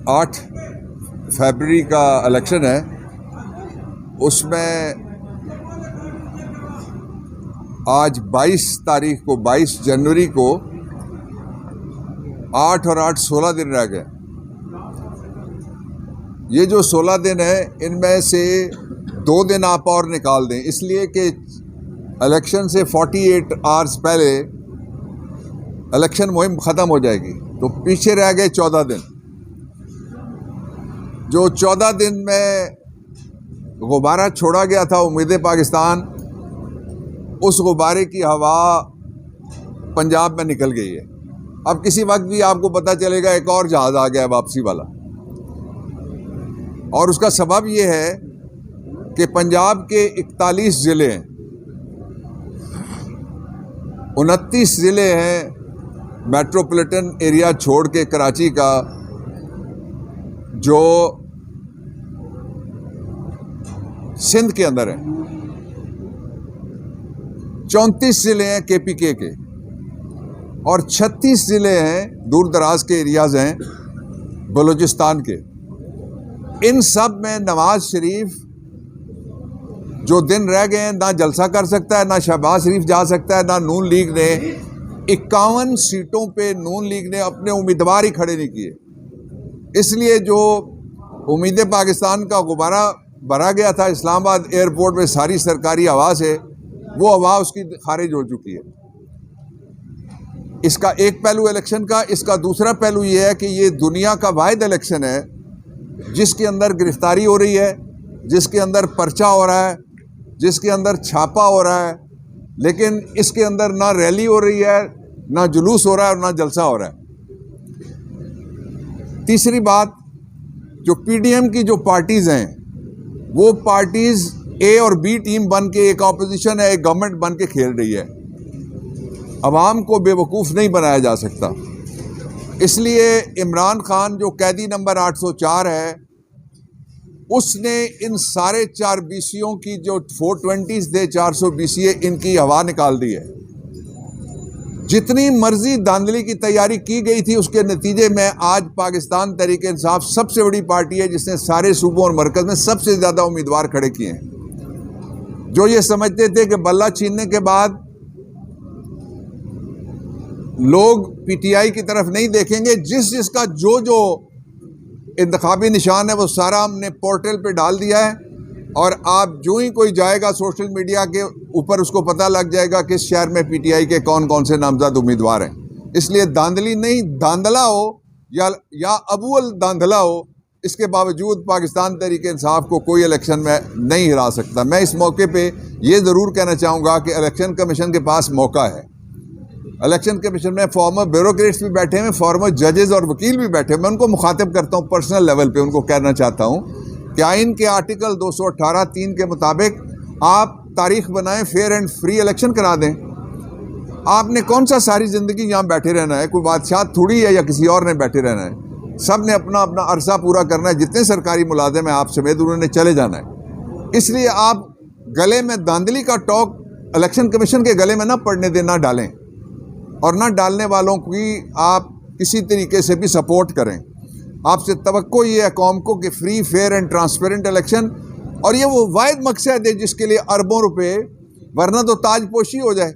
8 फरवरी का इलेक्शन है, उसमें आज 22 जनवरी को 8 और 8 16 दिन रह गए। ये जो 16 दिन है, इनमें से 2 दिन आप और निकाल दें, इसलिए कि इलेक्शन से 48 आवर्स पहले इलेक्शन मुहिम ख़त्म हो जाएगी, तो पीछे रह गए 14 दिन। जो 14 दिन में गुब्बारा छोड़ा गया था उम्मीद पाकिस्तान, उस गुब्बारे की हवा पंजाब में निकल गई है। अब किसी वक्त भी आपको पता चलेगा एक और जहाज़ आ गया है वापसी वाला, और उसका सबब ये है कि पंजाब के 41 ज़िले हैं, 29 ज़िले हैं मेट्रोपॉलिटन एरिया छोड़ के कराची का, जो सिंध के अंदर है। 34 ज़िले हैं KPK के, और 36 ज़िले हैं दूर दराज के एरियाज़ हैं बलूचिस्तान के। इन सब में नवाज शरीफ जो दिन रह गए हैं, ना जलसा कर सकता है, ना शहबाज शरीफ जा सकता है, ना नून लीग ने 51 सीटों पे नून लीग ने अपने उम्मीदवार ही खड़े नहीं किए। इसलिए जो उम्मीद पाकिस्तान का गुब्बारा भरा गया था इस्लामाबाद एयरपोर्ट में, सारी सरकारी हवा से, वो हवा उसकी खारिज हो चुकी है। इसका एक पहलू इलेक्शन का, इसका दूसरा पहलू ये है कि ये दुनिया का वाहिद इलेक्शन है जिसके अंदर गिरफ्तारी हो रही है, जिसके अंदर पर्चा हो रहा है, जिसके अंदर छापा हो रहा है, लेकिन इसके अंदर ना रैली हो रही है, ना जुलूस हो रहा है और ना जलसा हो रहा है। तीसरी बात, जो PDM की जो पार्टीज़ हैं, वो पार्टीज़ A और B टीम बन के एक ऑपोजिशन है, एक गवर्नमेंट बन के खेल रही है। अवाम को बेवकूफ़ नहीं बनाया जा सकता। इसलिए इमरान खान जो कैदी नंबर 804 है, उसने इन सारे 4 BCओं की जो 420 थे, 400 BCA, इनकी हवा निकाल दी है। जितनी मर्जी धांधली की तैयारी की गई थी, उसके नतीजे में आज पाकिस्तान तहरीक इंसाफ सबसे बड़ी पार्टी है जिसने सारे सूबों और मरकज़ में सबसे ज़्यादा उम्मीदवार खड़े किए हैं। जो ये समझते थे कि बल्ला छीनने के बाद लोग PTI की तरफ नहीं देखेंगे, जिसका जो इंतखाबी निशान है वो सारा हमने पोर्टल पे डाल दिया है, और आप जो ही कोई जाएगा सोशल मीडिया के ऊपर, उसको पता लग जाएगा कि इस शहर में PTI के कौन कौन से नामजद उम्मीदवार हैं। इसलिए धांधली नहीं, धांधला हो या अबूल धांधला हो, इसके बावजूद पाकिस्तान तहरीक इंसाफ को कोई इलेक्शन में नहीं हिरा सकता। मैं इस मौके पे ये ज़रूर कहना चाहूँगा कि इलेक्शन कमीशन के पास मौका है। इलेक्शन कमीशन में फॉर्मर ब्यूरोक्रेट्स भी बैठे हैं, फॉर्मर जजेस और वकील भी बैठे हैं। मैं उनको मुखातिब करता हूँ पर्सनल लेवल पे, उनको कहना चाहता हूँ कि आइन के आर्टिकल 218(3) के मुताबिक आप तारीख बनाएं, फेयर एंड फ्री इलेक्शन करा दें। आपने कौन सा सारी ज़िंदगी यहाँ बैठे रहना है? कोई बादशाह थोड़ी है या किसी और ने बैठे रहना है। सब ने अपना अपना अरसा पूरा करना है। जितने सरकारी मुलाजिम हैं आप समेत, उन्होंने चले जाना है। इसलिए आप गले में धांधली का टॉक इलेक्शन कमीशन के गले में ना पड़ने दें, ना डालें, और ना डालने वालों की आप किसी तरीके से भी सपोर्ट करें। आपसे तवक्को ये है कौम को कि free, fair and transparent election, और ये वो वाहिद मकसद है जिसके लिए अरबों रुपए, वरना तो ताजपोशी हो जाए।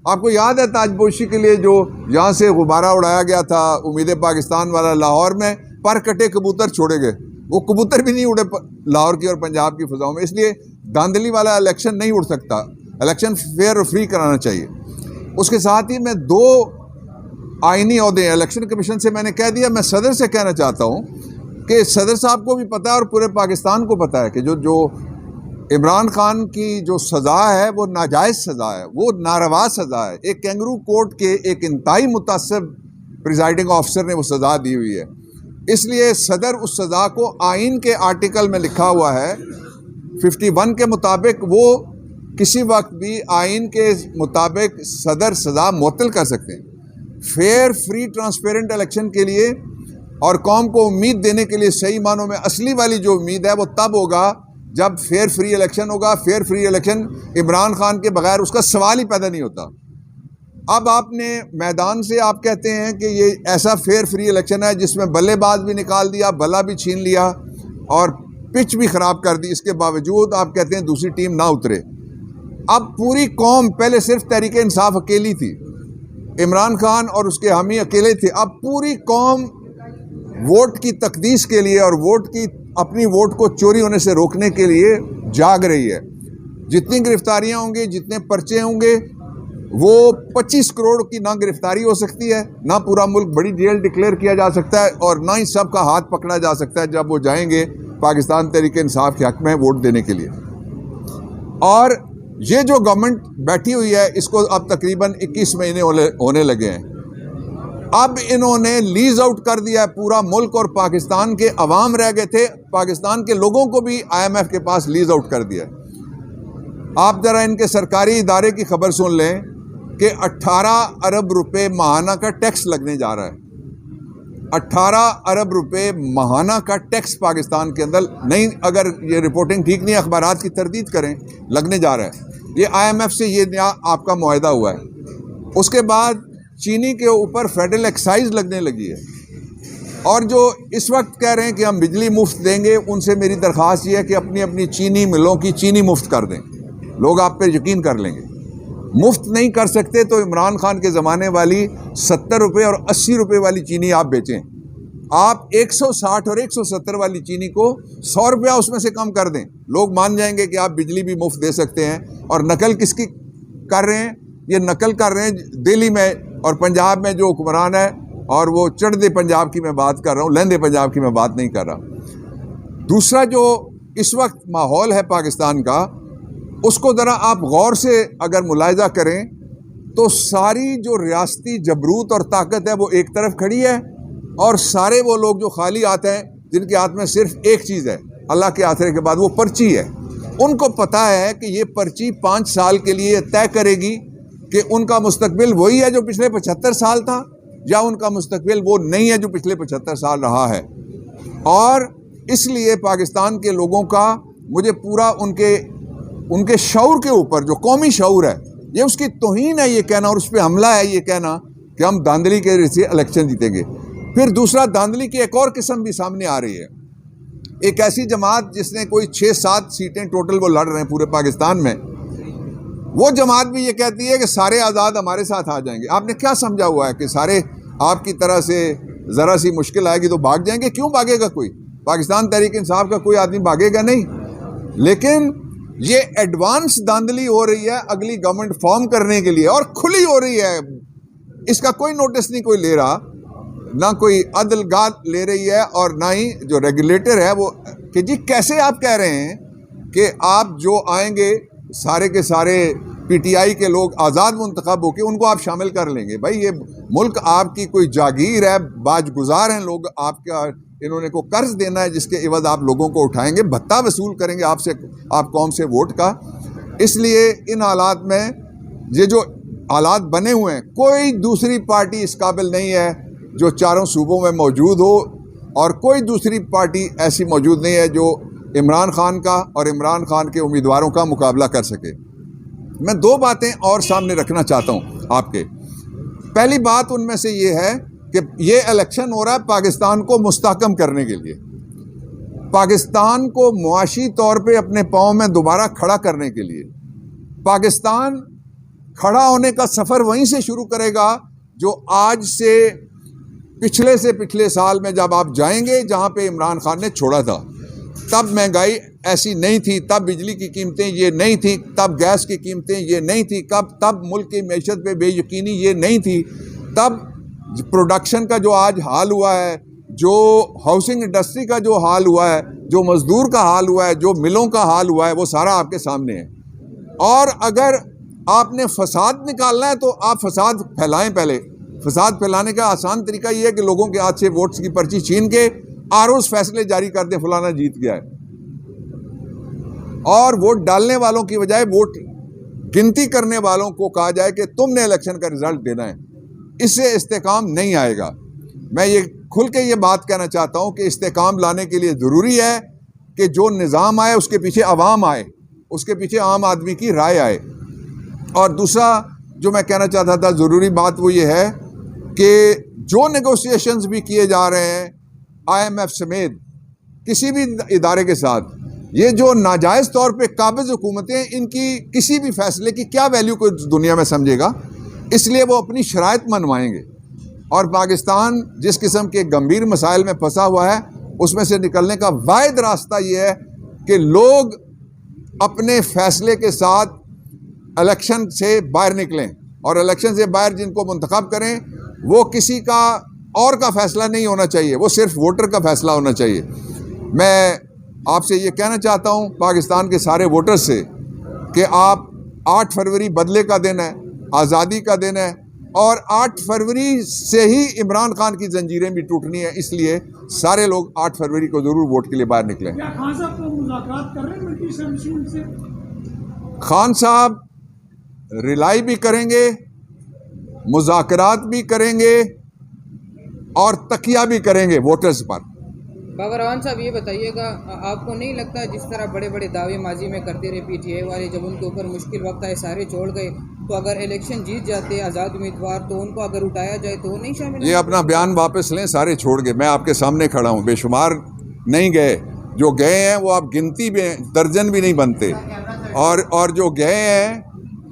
आपको याद है ताजपोशी के लिए जो यहाँ से गुब्बारा उड़ाया गया था उम्मीद पाकिस्तान वाला, लाहौर में पर कटे कबूतर छोड़े गए, वो कबूतर भी नहीं उड़े लाहौर की और पंजाब की फ़ज़ाओं में। इसलिए धांधली वाला इलेक्शन नहीं उड़ सकता, इलेक्शन फेयर और फ्री कराना चाहिए। उसके साथ ही मैं 2 आइनी ओहदे इलेक्शन कमीशन से मैंने कह दिया। मैं सदर से कहना चाहता हूँ कि सदर साहब को भी पता है और पूरे पाकिस्तान को पता है कि जो इमरान खान की जो सज़ा है वो नाजायज़ सज़ा है, वो नारवा सज़ा है। एक कैंगरू कोर्ट के एक इंतहाई मुतासिब प्रिजाइडिंग ऑफिसर ने वो सज़ा दी हुई है। इसलिए सदर उस सज़ा को आइन के आर्टिकल में लिखा हुआ है 51 के मुताबिक, वो किसी वक्त भी आइन के मुताबिक सदर सज़ा मुअत्तल कर सकते हैं। फेयर, फ्री, ट्रांसपेरेंट इलेक्शन के लिए और कौम को उम्मीद देने के लिए, सही मानों में असली वाली जो उम्मीद है वो तब होगा जब फेयर फ्री इलेक्शन होगा। Fair free election Imran Khan के बगैर उसका सवाल ही पैदा नहीं होता। अब आपने मैदान से आप कहते हैं कि ये ऐसा फेयर फ्री इलेक्शन है जिसमें बल्लेबाज भी निकाल दिया, बल्ला भी छीन लिया और पिच भी ख़राब कर दी। इसके बावजूद आप कहते हैं दूसरी टीम ना उतरे। अब पूरी कौम, पहले सिर्फ तहरीक इंसाफ अकेली थी, इमरान खान और उसके हामी अकेले थे, अब पूरी कौम वोट की तकदीस के लिए और अपनी वोट को चोरी होने से रोकने के लिए जाग रही है। जितनी गिरफ्तारियां होंगी, जितने पर्चे होंगे, वो 25 करोड़ की ना गिरफ्तारी हो सकती है, ना पूरा मुल्क बड़ी जेल डिक्लेयर किया जा सकता है, और ना ही सबका हाथ पकड़ा जा सकता है जब वो जाएंगे पाकिस्तान तहरीक इंसाफ के हक में वोट देने के लिए। और ये जो गवर्नमेंट बैठी हुई है, इसको अब तकरीबन 21 महीने होने लगे हैं। अब इन्होंने लीज आउट कर दिया है पूरा मुल्क, और पाकिस्तान के अवाम रह गए थे, पाकिस्तान के लोगों को भी IMF के पास लीज आउट कर दिया है। आप जरा इनके सरकारी इदारे की खबर सुन लें कि 18 अरब रुपए माहाना का टैक्स लगने जा रहा है। 18 अरब रुपए माहाना का टैक्स पाकिस्तान के अंदर, नहीं, अगर ये रिपोर्टिंग ठीक नहीं है, अखबारात की तरदीद करें, लगने जा रहा है। ये IMF से ये नया आपका मुआहदा हुआ है। उसके बाद चीनी के ऊपर फेडरल एक्साइज लगने लगी है, और जो इस वक्त कह रहे हैं कि हम बिजली मुफ्त देंगे, उनसे मेरी दरख्वास्त ये है कि अपनी अपनी चीनी मिलों की चीनी मुफ्त कर दें, लोग आप पे यकीन कर लेंगे। मुफ्त नहीं कर सकते तो इमरान खान के ज़माने वाली 70 रुपये और 80 रुपये वाली चीनी आप बेचें। आप 160 और 170 वाली चीनी को 100 रुपया उसमें से कम कर दें, लोग मान जाएंगे कि आप बिजली भी मुफ्त दे सकते हैं। और नकल किसकी कर रहे हैं? ये नकल कर रहे हैं दिल्ली में और पंजाब में जो हुक्मरान है, और वो चढ़दे पंजाब की मैं बात कर रहा हूँ, लहंदे पंजाब की मैं बात नहीं कर रहा। दूसरा जो इस वक्त माहौल है पाकिस्तान का, उसको ज़रा आप गौर से अगर मुलाहिजा करें तो सारी जो रियासती जबरूत और ताकत है वो एक तरफ खड़ी है, और सारे वो लोग जो खाली आते हैं, जिनके हाथ में सिर्फ एक चीज़ है अल्लाह के आखिर के बाद, वो पर्ची है। उनको पता है कि ये पर्ची 5 साल के लिए तय करेगी कि उनका मुस्तकबिल वही है जो पिछले 75 साल था, या उनका मुस्तकबिल वो नहीं है जो पिछले 75 साल रहा है। और इसलिए पाकिस्तान के लोगों का, मुझे पूरा उनके शऊर के ऊपर, जो कौमी शऊर है, ये उसकी तौहीन है ये कहना, और उस पर हमला है ये कहना कि हम धांधली के जरिए इलेक्शन जीतेंगे। फिर दूसरा, धांधली की एक और किस्म भी सामने आ रही है। एक ऐसी जमात जिसने कोई 6-7 सीटें टोटल वो लड़ रहे हैं पूरे पाकिस्तान में, वो जमात भी ये कहती है कि सारे आज़ाद हमारे साथ आ जाएंगे। आपने क्या समझा हुआ है कि सारे आपकी तरह से ज़रा सी मुश्किल आएगी तो भाग जाएंगे? क्यों भागेगा कोई? पाकिस्तान तहरीक इंसाफ का कोई आदमी भागेगा नहीं। लेकिन ये एडवांस धांधली हो रही है अगली गवर्नमेंट फॉर्म करने के लिए, और खुली हो रही है। इसका कोई नोटिस नहीं कोई ले रहा, ना कोई अदलगाह ले रही है, और ना ही जो रेगुलेटर है वो, कि जी कैसे आप कह रहे हैं कि आप जो आएंगे सारे के सारे PTI के लोग आज़ाद मुंतखब होकर उनको आप शामिल कर लेंगे। भाई ये मुल्क आपकी कोई जागीर है, बाजगुजार हैं लोग, आपका इन्होंने को कर्ज देना है जिसके एवज आप लोगों को उठाएंगे, भत्ता वसूल करेंगे आपसे, आप कौम से वोट का। इसलिए इन हालात में ये जो हालात बने हुए हैं, कोई दूसरी पार्टी इस काबिल नहीं है जो चारों सूबों में मौजूद हो, और कोई दूसरी पार्टी ऐसी मौजूद नहीं है जो इमरान खान का और इमरान खान के उम्मीदवारों का मुकाबला कर सके। मैं 2 बातें और सामने रखना चाहता हूँ आपके। पहली बात उनमें से ये है कि ये इलेक्शन हो रहा है पाकिस्तान को मुस्तहकम करने के लिए, पाकिस्तान को मुआशी तौर पे अपने पाँव में दोबारा खड़ा करने के लिए। पाकिस्तान खड़ा होने का सफ़र वहीं से शुरू करेगा जो आज से पिछले साल में जब आप जाएंगे जहाँ पे इमरान खान ने छोड़ा था। तब महंगाई ऐसी नहीं थी, तब बिजली की कीमतें ये नहीं थी, तब गैस की कीमतें ये नहीं थी, तब मुल्क की मैशत पे बेयकीनी ये नहीं थी, तब प्रोडक्शन का जो आज हाल हुआ है, जो हाउसिंग इंडस्ट्री का जो हाल हुआ है, जो मज़दूर का हाल हुआ है, जो मिलों का हाल हुआ है, वो सारा आपके सामने है। और अगर आपने फसाद निकालना है तो आप फसाद फैलाएं। पहले फसाद फैलाने का आसान तरीका ये है कि लोगों के हाथ से वोट्स की पर्ची छीन के आरोज फैसले जारी कर दें, फलाना जीत गया है, और वोट डालने वालों की बजाय वोट गिनती करने वालों को कहा जाए कि तुमने इलेक्शन का रिजल्ट देना है। इससे इस्तेकाम नहीं आएगा। मैं ये खुल के ये बात कहना चाहता हूँ कि इस्तेकाम लाने के लिए ज़रूरी है कि जो निज़ाम आए उसके पीछे अवाम आए, उसके पीछे आम आदमी की राय आए। और दूसरा, जो मैं कहना चाहता था ज़रूरी बात वो ये है कि जो नेगोशिएशंस भी किए जा रहे हैं IMF समेत किसी भी इदारे के साथ, ये जो नाजायज़ तौर पे काबिज़ हुकूमतें, इनकी किसी भी फैसले की क्या वैल्यू कोई दुनिया में समझेगा। इसलिए वो अपनी शराइत मनवाएंगे और पाकिस्तान जिस किस्म के गंभीर मसाइल में फंसा हुआ है उसमें से निकलने का वाहिद रास्ता ये है कि लोग अपने फैसले के साथ इलेक्शन से बाहर निकलें, और इलेक्शन से बाहर जिनको मुंतखब करें वो किसी का और का फैसला नहीं होना चाहिए, वो सिर्फ वोटर का फैसला होना चाहिए। मैं आपसे ये कहना चाहता हूँ पाकिस्तान के सारे वोटर्स से कि आप 8 फरवरी बदले का दिन है, आज़ादी का दिन है, और 8 फरवरी से ही इमरान खान की जंजीरें भी टूटनी है। इसलिए सारे लोग 8 फरवरी को ज़रूर वोट के लिए बाहर निकलें। खान साहब तो मुज़ाकरात कर रहे हैं ब्रिटिश एम्बेसी से? खान साहब रिलाई भी करेंगे, मुज़ाकरात भी करेंगे और तकिया भी करेंगे वोटर्स पर। बाबरवान साहब ये बताइएगा, आपको नहीं लगता जिस तरह बड़े बड़े दावे माजी में करते रहे PTI वाले, जब उनके ऊपर मुश्किल वक्त आए सारे छोड़ गए, तो अगर इलेक्शन जीत जाते आज़ाद उम्मीदवार तो उनको अगर उठाया जाए तो वो नहीं शामिल? ये अपना बयान वापस लें, सारे छोड़ गए। मैं आपके सामने खड़ा हूँ, बेशुमार नहीं गए, जो गए हैं वो आप गिनती में दर्जन भी नहीं बनते, और जो गए हैं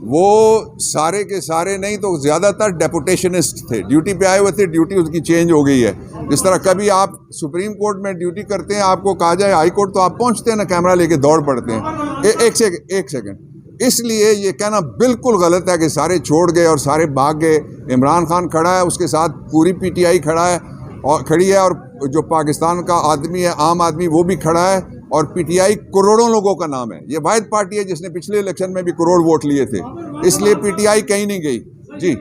वो सारे के सारे नहीं तो ज़्यादातर डेपुटेशनिस्ट थे, ड्यूटी पे आए हुए थे, ड्यूटी उसकी चेंज हो गई है। जिस तरह कभी आप सुप्रीम कोर्ट में ड्यूटी करते हैं, आपको कहा जाए हाई कोर्ट, तो आप पहुंचते हैं ना, कैमरा लेके दौड़ पड़ते हैं। एक सेकंड, इसलिए ये कहना बिल्कुल गलत है कि सारे छोड़ गए और सारे भाग गए। इमरान खान खड़ा है, उसके साथ पूरी PTI खड़ी है, और जो पाकिस्तान का आदमी है, आम आदमी, वो भी खड़ा है, और PTI करोड़ों लोगों का नाम है। ये वाहिद पार्टी है जिसने पिछले इलेक्शन में भी करोड़ वोट लिए थे, इसलिए PTI कहीं नहीं गई। जी,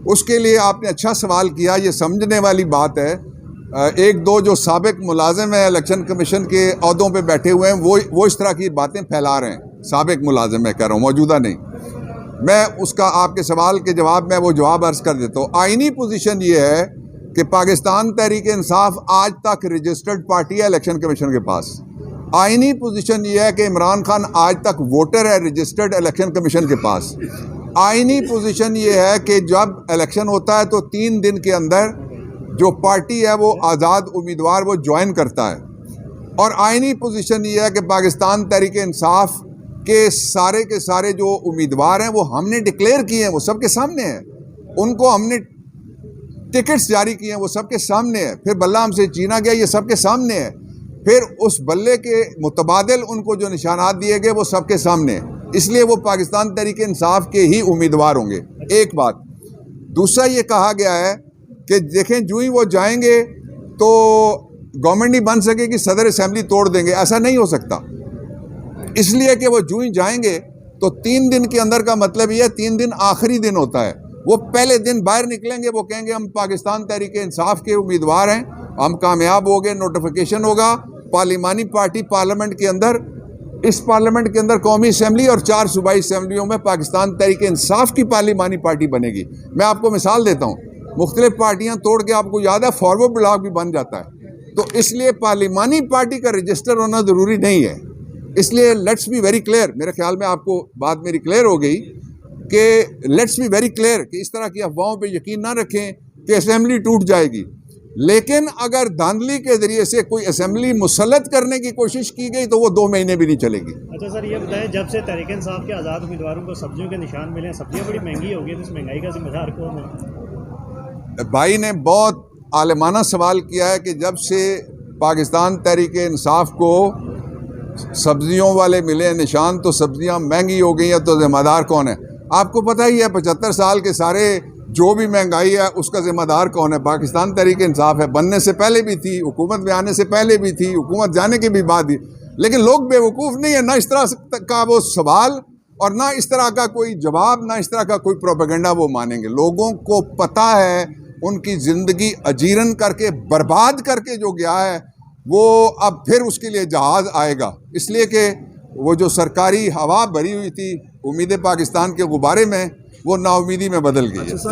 उसके लिए आपने अच्छा सवाल किया, ये समझने वाली बात है। एक दो जो साबिक मुलाजिम है इलेक्शन कमीशन के अहदों पे बैठे हुए हैं, वो इस तरह की बातें फैला रहे हैं। साबिक मुलाजिम मैं कह रहा हूँ, मौजूदा नहीं। मैं उसका आपके सवाल के जवाब में वो जवाब अर्ज कर देता हूँ। आईनी पोजीशन ये है कि पाकिस्तान तहरीक इंसाफ आज तक रजिस्टर्ड पार्टी है इलेक्शन कमीशन के पास। आईनी पोजीशन ये है कि इमरान खान आज तक वोटर है रजिस्टर्ड इलेक्शन कमीशन के पास। आईनी पोजीशन ये है कि जब इलेक्शन होता है तो 3 दिन के अंदर जो पार्टी है वो आज़ाद उम्मीदवार वो ज्वाइन करता है। और आईनी पोजीशन ये है कि पाकिस्तान तहरीक इंसाफ के सारे जो उम्मीदवार हैं वो हमने डिक्लेयर किए हैं, वो सबके सामने हैं। उनको हमने टिकट्स जारी किए हैं, वो सबके सामने है। फिर बल्ला हमसे छीना गया, ये सबके सामने है। फिर उस बल्ले के मुतबादिल उनको जो निशानात दिए गए वो सबके सामने है। इसलिए वो पाकिस्तान तहरीक इंसाफ के ही उम्मीदवार होंगे। एक बात। दूसरा ये कहा गया है कि देखें जो ही वो जाएंगे तो गवर्नमेंट नहीं बन सकेगी, सदर असेंबली तोड़ देंगे। ऐसा नहीं हो सकता, इसलिए कि वो जो ही जाएंगे तो 3 दिन के अंदर का मतलब ये है 3 दिन आखिरी दिन होता है। वो पहले दिन बाहर निकलेंगे, वो कहेंगे हम पाकिस्तान तहरीक इंसाफ के उम्मीदवार हैं, हम कामयाब हो गए, नोटिफिकेशन होगा, पार्लिमानी पार्टी पार्लियामेंट के अंदर, इस पार्लियामेंट के अंदर कौमी असेंबली और 4 सूबाई असेंबलियों में पाकिस्तान तहरीक इंसाफ की पार्लिमानी पार्टी बनेगी। मैं आपको मिसाल देता हूँ, मुख्तलिफ पार्टियाँ तोड़ के आपको याद है फॉरवर्ड ब्लॉक भी बन जाता है। तो इसलिए पार्लिमानी पार्टी का रजिस्टर होना ज़रूरी नहीं है। इसलिए लेट्स बी वेरी क्लियर, मेरे ख्याल में आपको बात मेरी क्लियर हो गई कि लेट्स बी वेरी क्लियर कि इस तरह की अफवाहों पे यकीन ना रखें कि असेंबली टूट जाएगी। लेकिन अगर धांधली के जरिए से कोई असेंबली मुसल्लत करने की कोशिश की गई तो वो 2 महीने भी नहीं चलेगी। अच्छा सर, ये बताएं, जब से तहरीक इंसाफ के आज़ाद उम्मीदवारों को सब्जियों के निशान मिले, सब्जियां बड़ी महंगी हो गई, तो इस महंगाई का जिम्मेदार कौन है? भाई ने बहुत आलमाना सवाल किया है कि जब से पाकिस्तान तहरीक इंसाफ को सब्जियों वाले मिले निशान तो सब्जियां महंगी हो गई हैं, तो जिम्मेदार कौन है? आपको पता ही है 75 साल के सारे जो भी महंगाई है उसका जिम्मेदार कौन है? पाकिस्तान तहरीक इंसाफ है। बनने से पहले भी थी, हुकूमत में आने से पहले भी थी, हुकूमत जाने के भी बाद ही। लेकिन लोग बेवकूफ़ नहीं है, ना इस तरह का वो सवाल और ना इस तरह का कोई जवाब, ना इस तरह का कोई प्रोपेगेंडा वो मानेंगे। लोगों को पता है उनकी ज़िंदगी अजीरन करके बर्बाद करके जो गया है वो अब फिर उसके लिए जहाज़ आएगा। इसलिए कि वो जो सरकारी हवा भरी हुई थी उम्मीद पाकिस्तान के गुब्बारे में, वो नाउमीदी में बदल गई है।